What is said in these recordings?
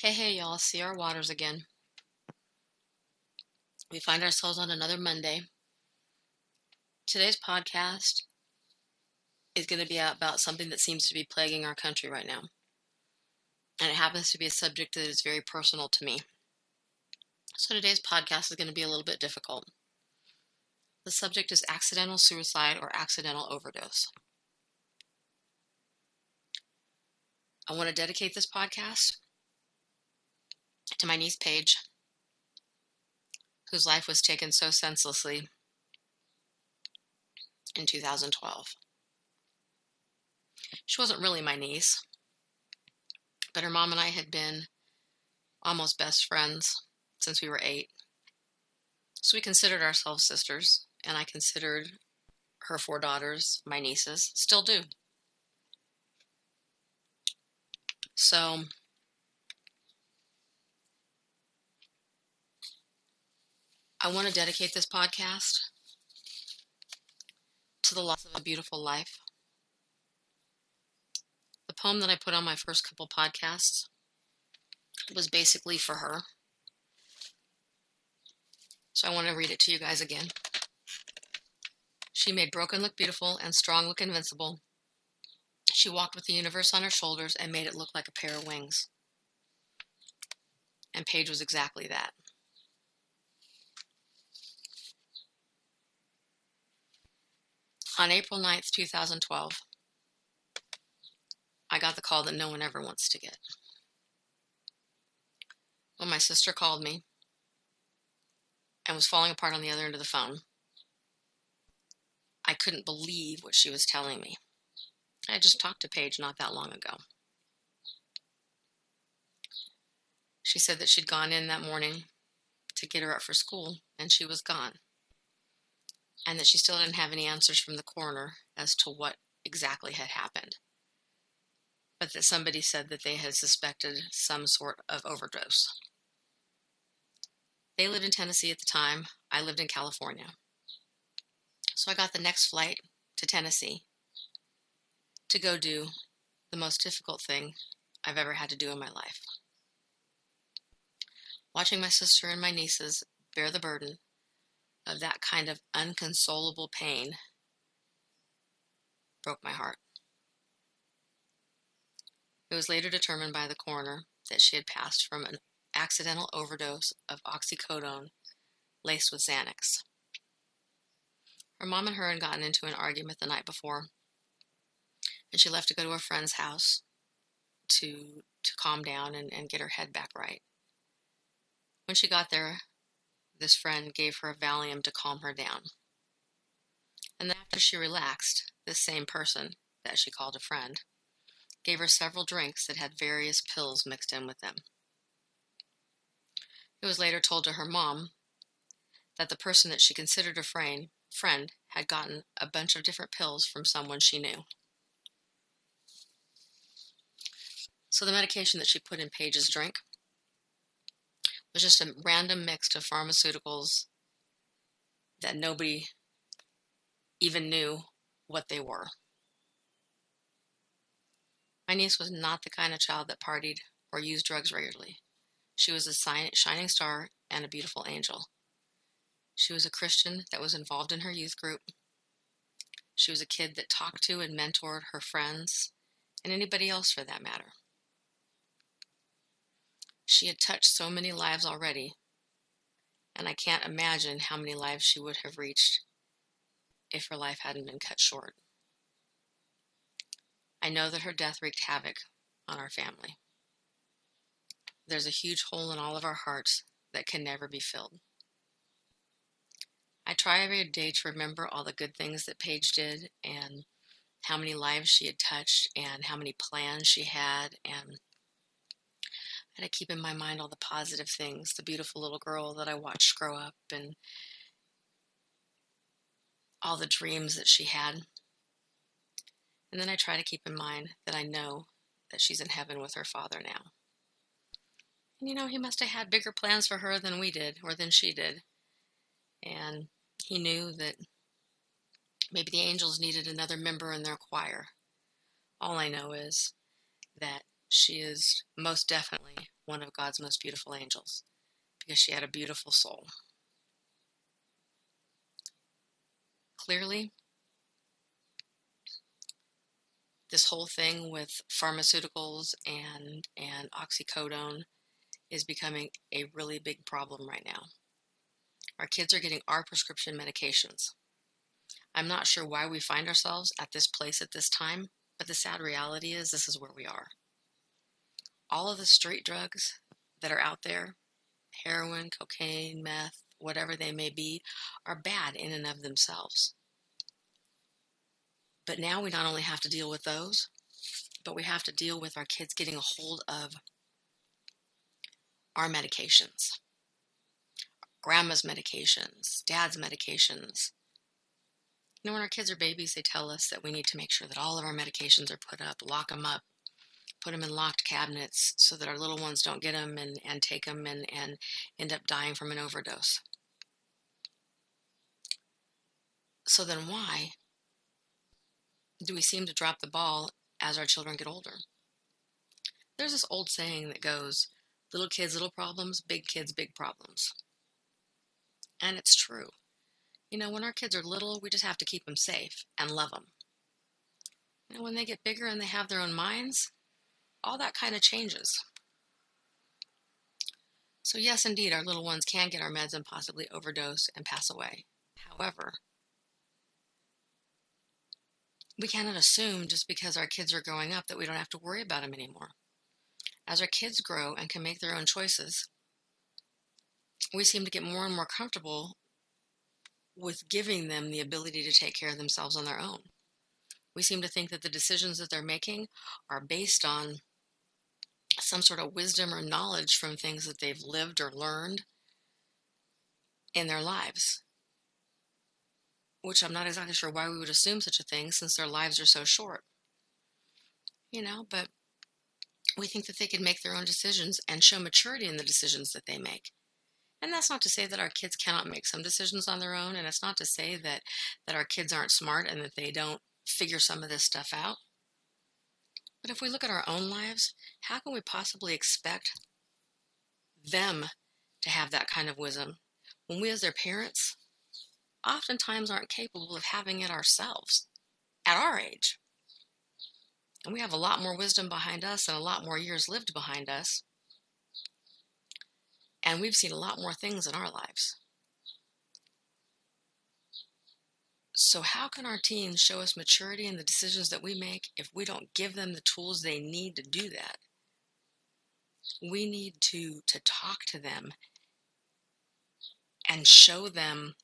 Hey, y'all, see our waters again. We find ourselves on another Monday. Today's podcast is going to be about something that seems to be plaguing our country right now. And it happens to be a subject that is very personal to me. So today's podcast is going to be a little bit difficult. The subject is accidental suicide or accidental overdose. I want to dedicate this podcast to my niece Paige, whose life was taken so senselessly in 2012. She wasn't really my niece, but her mom and I had been almost best friends since we were 8. So we considered ourselves sisters, and I considered her 4 daughters my nieces, still do. So I want to dedicate this podcast to the loss of a beautiful life. The poem that I put on my first couple podcasts was basically for her. So I want to read it to you guys again. She made broken look beautiful and strong look invincible. She walked with the universe on her shoulders and made it look like a pair of wings. And Paige was exactly that. On April 9th, 2012, I got the call that no one ever wants to get. When my sister called me and was falling apart on the other end of the phone, I couldn't believe what she was telling me. I had just talked to Paige not that long ago. She said that she'd gone in that morning to get her up for school, and she was gone. And that she still didn't have any answers from the coroner as to what exactly had happened. But that somebody said that they had suspected some sort of overdose. They lived in Tennessee at the time. I lived in California. So I got the next flight to Tennessee to go do the most difficult thing I've ever had to do in my life. Watching my sister and my nieces bear the burden of that kind of unconsolable pain broke my heart. It was later determined by the coroner that she had passed from an accidental overdose of Oxycodone laced with Xanax. Her mom and her had gotten into an argument the night before, and she left to go to a friend's house to calm down and get her head back right. When she got there, this friend gave her a Valium to calm her down. And then after she relaxed, this same person that she called a friend gave her several drinks that had various pills mixed in with them. It was later told to her mom that the person that she considered a friend had gotten a bunch of different pills from someone she knew. So the medication that she put in Paige's drink was just a random mix of pharmaceuticals that nobody even knew what they were. My niece was not the kind of child that partied or used drugs regularly. She was a shining star and a beautiful angel. She was a Christian that was involved in her youth group. She was a kid that talked to and mentored her friends and anybody else for that matter. She had touched so many lives already, and I can't imagine how many lives she would have reached if her life hadn't been cut short. I know that her death wreaked havoc on our family. There's a huge hole in all of our hearts that can never be filled. I try every day to remember all the good things that Paige did and how many lives she had touched and how many plans she had, and I keep in my mind all the positive things, the beautiful little girl that I watched grow up and all the dreams that she had. And then I try to keep in mind that I know that she's in heaven with her Father now. And he must have had bigger plans for her than we did or than she did. And he knew that maybe the angels needed another member in their choir. All I know is that she is most definitely one of God's most beautiful angels because she had a beautiful soul. Clearly, this whole thing with pharmaceuticals and oxycodone is becoming a really big problem right now. Our kids are getting our prescription medications. I'm not sure why we find ourselves at this place at this time, but the sad reality is this is where we are. All of the street drugs that are out there, heroin, cocaine, meth, whatever they may be, are bad in and of themselves. But now we not only have to deal with those, but we have to deal with our kids getting a hold of our medications. Grandma's medications, dad's medications. When our kids are babies, they tell us that we need to make sure that all of our medications are put up, lock them up, put them in locked cabinets so that our little ones don't get them and take them and end up dying from an overdose. So then why do we seem to drop the ball as our children get older? There's this old saying that goes, little kids, little problems, big kids, big problems. And it's true. When our kids are little, we just have to keep them safe and love them. When they get bigger and they have their own minds, all that kind of changes. So yes, indeed, our little ones can get our meds and possibly overdose and pass away. However, we cannot assume just because our kids are growing up that we don't have to worry about them anymore. As our kids grow and can make their own choices, we seem to get more and more comfortable with giving them the ability to take care of themselves on their own. We seem to think that the decisions that they're making are based on some sort of wisdom or knowledge from things that they've lived or learned in their lives, which I'm not exactly sure why we would assume such a thing since their lives are so short. But we think that they can make their own decisions and show maturity in the decisions that they make. And that's not to say that our kids cannot make some decisions on their own, and it's not to say that our kids aren't smart and that they don't figure some of this stuff out. But if we look at our own lives, how can we possibly expect them to have that kind of wisdom when we as their parents oftentimes aren't capable of having it ourselves at our age? And we have a lot more wisdom behind us and a lot more years lived behind us. And we've seen a lot more things in our lives. So how can our teens show us maturity in the decisions that we make if we don't give them the tools they need to do that? We need to talk to them and show them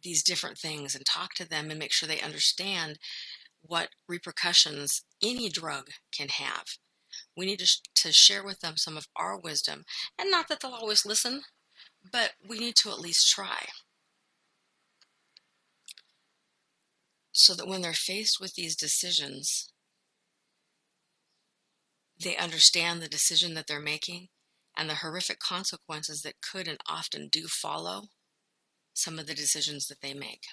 these different things and talk to them and make sure they understand what repercussions any drug can have. We need to share with them some of our wisdom. And not that they'll always listen, but we need to at least try. So that when they're faced with these decisions, they understand the decision that they're making and the horrific consequences that could and often do follow some of the decisions that they make.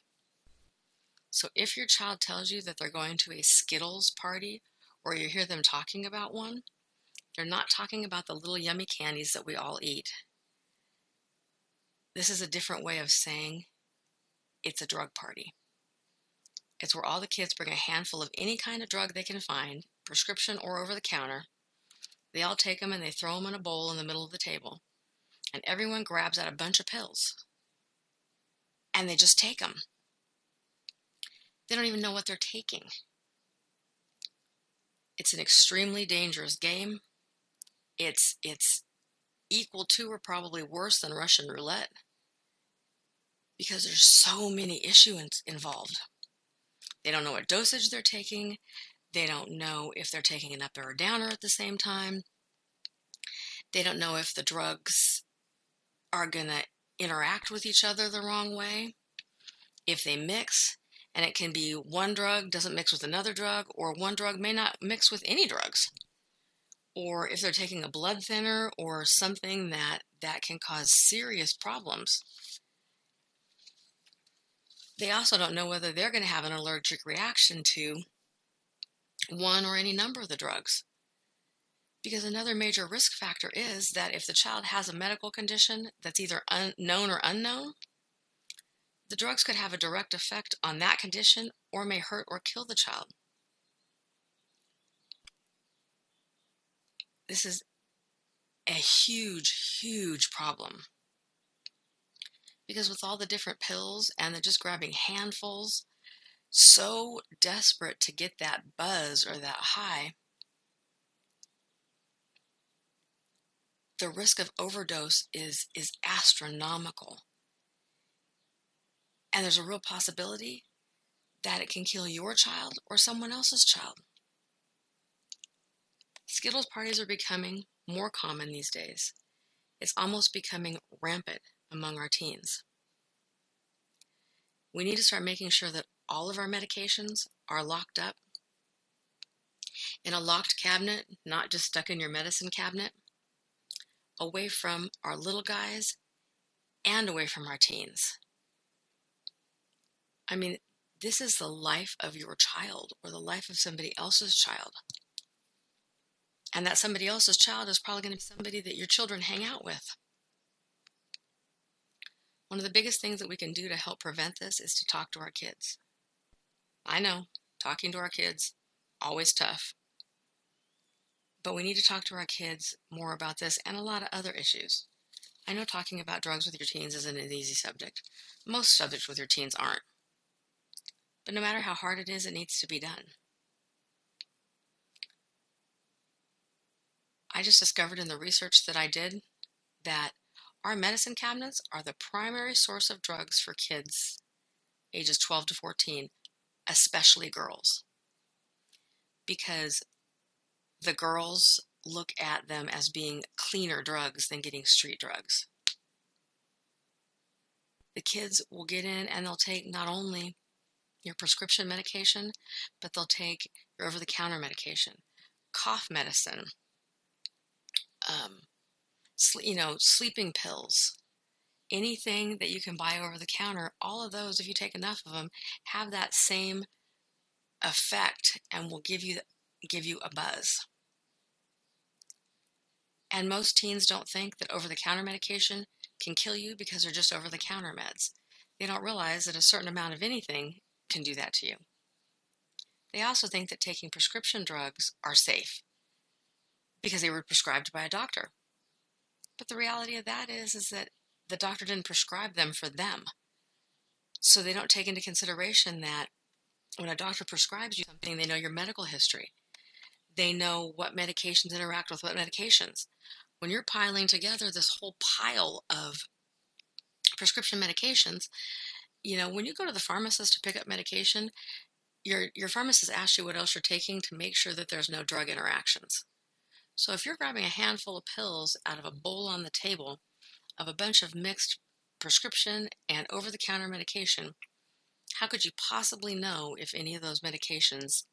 So if your child tells you that they're going to a Skittles party or you hear them talking about one, they're not talking about the little yummy candies that we all eat. This is a different way of saying it's a drug party. It's where all the kids bring a handful of any kind of drug they can find, prescription or over the counter. They all take them and they throw them in a bowl in the middle of the table. And everyone grabs out a bunch of pills. And they just take them. They don't even know what they're taking. It's an extremely dangerous game. It's equal to or probably worse than Russian roulette because there's so many issues involved. They don't know what dosage they're taking. They don't know if they're taking an upper or downer at the same time. They don't know if the drugs are going to interact with each other the wrong way. If they mix, and it can be one drug doesn't mix with another drug, or one drug may not mix with any drugs. Or if they're taking a blood thinner or something that can cause serious problems. They also don't know whether they're going to have an allergic reaction to one or any number of the drugs. Because another major risk factor is that if the child has a medical condition that's either known or unknown, the drugs could have a direct effect on that condition or may hurt or kill the child. This is a huge, huge problem. Because with all the different pills and the just grabbing handfuls, so desperate to get that buzz or that high, the risk of overdose is astronomical. And there's a real possibility that it can kill your child or someone else's child. Skittles parties are becoming more common these days. It's almost becoming rampant among our teens. We need to start making sure that all of our medications are locked up in a locked cabinet, not just stuck in your medicine cabinet, away from our little guys and away from our teens. I mean, this is the life of your child or the life of somebody else's child. And that somebody else's child is probably going to be somebody that your children hang out with. One of the biggest things that we can do to help prevent this is to talk to our kids. I know, talking to our kids, always tough. But we need to talk to our kids more about this and a lot of other issues. I know talking about drugs with your teens isn't an easy subject. Most subjects with your teens aren't. But no matter how hard it is, it needs to be done. I just discovered in the research that I did that our medicine cabinets are the primary source of drugs for kids ages 12 to 14, especially girls. Because the girls look at them as being cleaner drugs than getting street drugs. The kids will get in and they'll take not only your prescription medication, but they'll take your over-the-counter medication, cough medicine, sleeping pills, anything that you can buy over the counter. All of those, if you take enough of them, have that same effect and will give you a buzz. And most teens don't think that over-the-counter medication can kill you because they're just over-the-counter meds. They don't realize that a certain amount of anything can do that to you. They also think that taking prescription drugs are safe because they were prescribed by a doctor. But the reality of that is that the doctor didn't prescribe them for them. So they don't take into consideration that when a doctor prescribes you something, they know your medical history. They know what medications interact with what medications. When you're piling together this whole pile of prescription medications, when you go to the pharmacist to pick up medication, your pharmacist asks you what else you're taking to make sure that there's no drug interactions. So if you're grabbing a handful of pills out of a bowl on the table of a bunch of mixed prescription and over-the-counter medication, how could you possibly know if any of those medications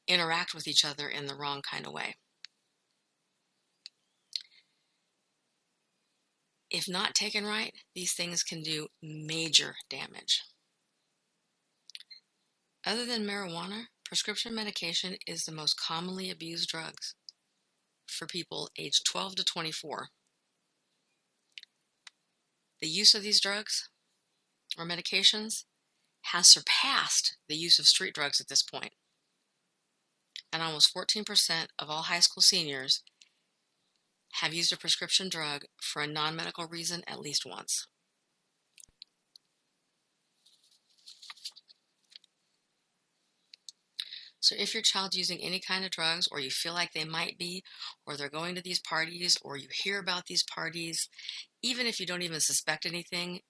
interact with each other in the wrong kind of way? If not taken right, these things can do major damage. Other than marijuana, prescription medication is the most commonly abused drugs for people aged 12 to 24. The use of these drugs or medications has surpassed the use of street drugs at this point. And almost 14% of all high school seniors have used a prescription drug for a non-medical reason at least once. So if your child's using any kind of drugs, or you feel like they might be, or they're going to these parties, or you hear about these parties, even if you don't even suspect anything,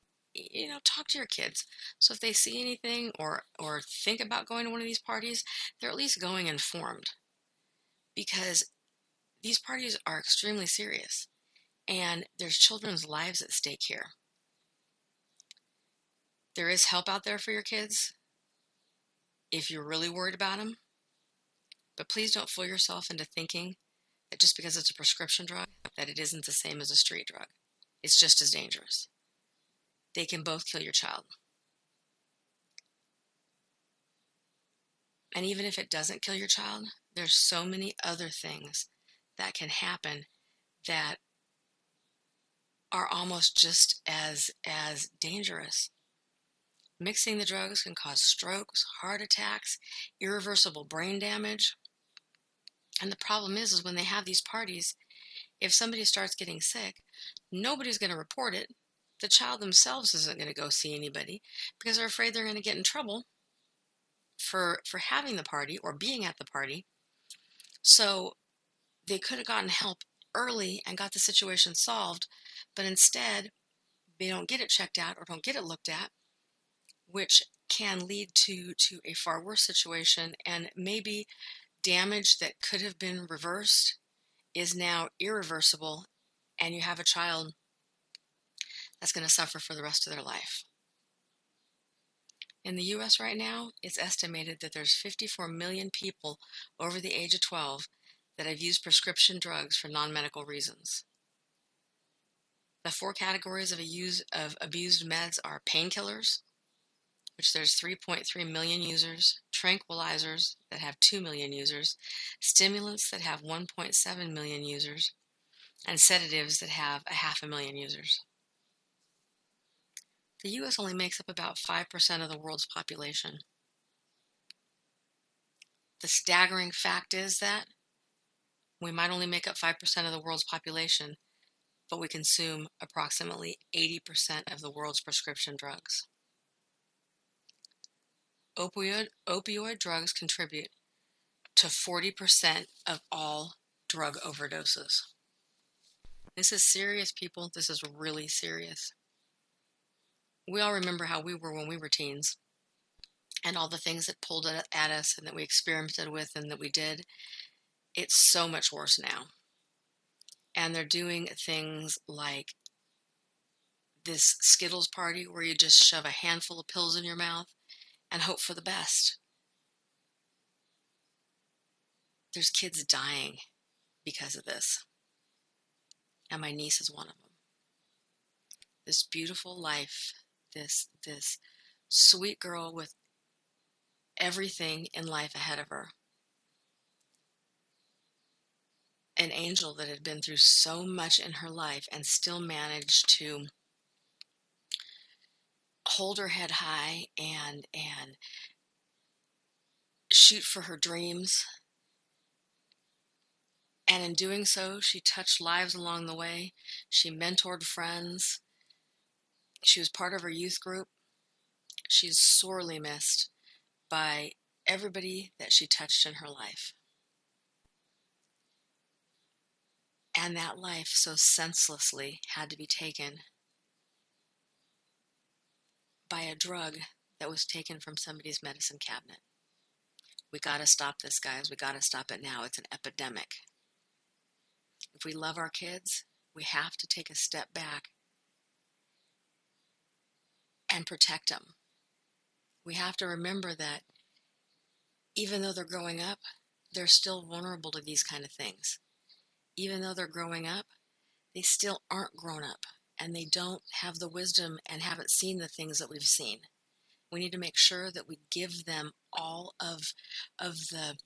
talk to your kids. So if they see anything or think about going to one of these parties, they're at least going informed. Because these parties are extremely serious, and there's children's lives at stake here. There is help out there for your kids if you're really worried about them. But please don't fool yourself into thinking that just because it's a prescription drug, that it isn't the same as a street drug. It's just as dangerous. They can both kill your child. And even if it doesn't kill your child, there's so many other things that can happen that are almost just as dangerous. Mixing the drugs can cause strokes, heart attacks, irreversible brain damage. And the problem is when they have these parties, if somebody starts getting sick, nobody's going to report it. The child themselves isn't going to go see anybody because they're afraid they're going to get in trouble for having the party or being at the party. So they could have gotten help early and got the situation solved, but instead they don't get it checked out or don't get it looked at, which can lead to a far worse situation, and maybe damage that could have been reversed is now irreversible, and you have a child that's going to suffer for the rest of their life. In the U.S. right now, it's estimated that there's 54 million people over the age of 12 that have used prescription drugs for non-medical reasons. The 4 categories of abused meds are painkillers, which there's 3.3 million users, tranquilizers that have 2 million users, stimulants that have 1.7 million users, and sedatives that have 500,000 users. The U.S. only makes up about 5% of the world's population. The staggering fact is that we might only make up 5% of the world's population, but we consume approximately 80% of the world's prescription drugs. Opioid drugs contribute to 40% of all drug overdoses. This is serious, people. This is really serious. We all remember how we were when we were teens and all the things that pulled at us and that we experimented with and that we did. It's so much worse now. And they're doing things like this Skittles party where you just shove a handful of pills in your mouth and hope for the best. There's kids dying because of this. And my niece is one of them. This beautiful life, this sweet girl with everything in life ahead of her. An angel that had been through so much in her life and still managed to hold her head high and shoot for her dreams. And in doing so, she touched lives along the way. She mentored friends. She was part of her youth group. She's sorely missed by everybody that she touched in her life. And that life so senselessly had to be taken by a drug that was taken from somebody's medicine cabinet. We got to stop this, guys. We got to stop it now. It's an epidemic. If we love our kids, we have to take a step back and protect them. We have to remember that even though they're growing up, they're still vulnerable to these kind of things. Even though they're growing up, they still aren't grown up, and they don't have the wisdom and haven't seen the things that we've seen. We need to make sure that we give them all of the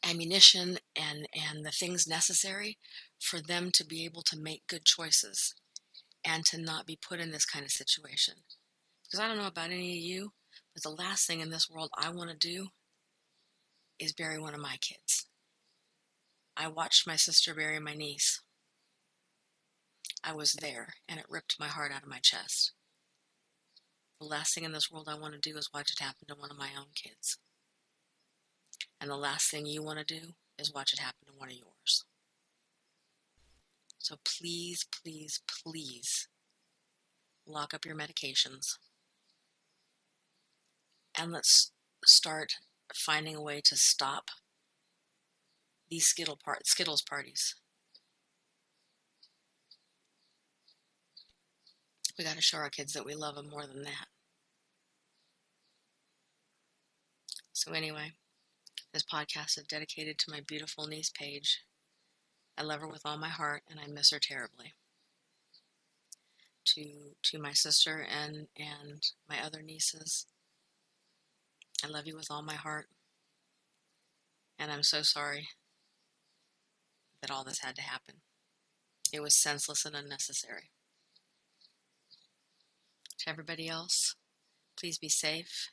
ammunition and the things necessary for them to be able to make good choices and to not be put in this kind of situation. Because I don't know about any of you, but the last thing in this world I want to do is bury one of my kids. I watched my sister bury my niece. I was there, and it ripped my heart out of my chest. The last thing in this world I want to do is watch it happen to one of my own kids. And the last thing you want to do is watch it happen to one of yours. So please, please, please lock up your medications. And let's start finding a way to stop these Skittles parties. We got to show our kids that we love them more than that. So anyway, this podcast is dedicated to my beautiful niece, Paige. I love her with all my heart, and I miss her terribly. To my sister and my other nieces, I love you with all my heart, and I'm so sorry all this had to happen. It was senseless and unnecessary. To everybody else, please be safe.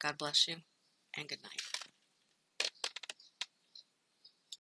God bless you, and good night.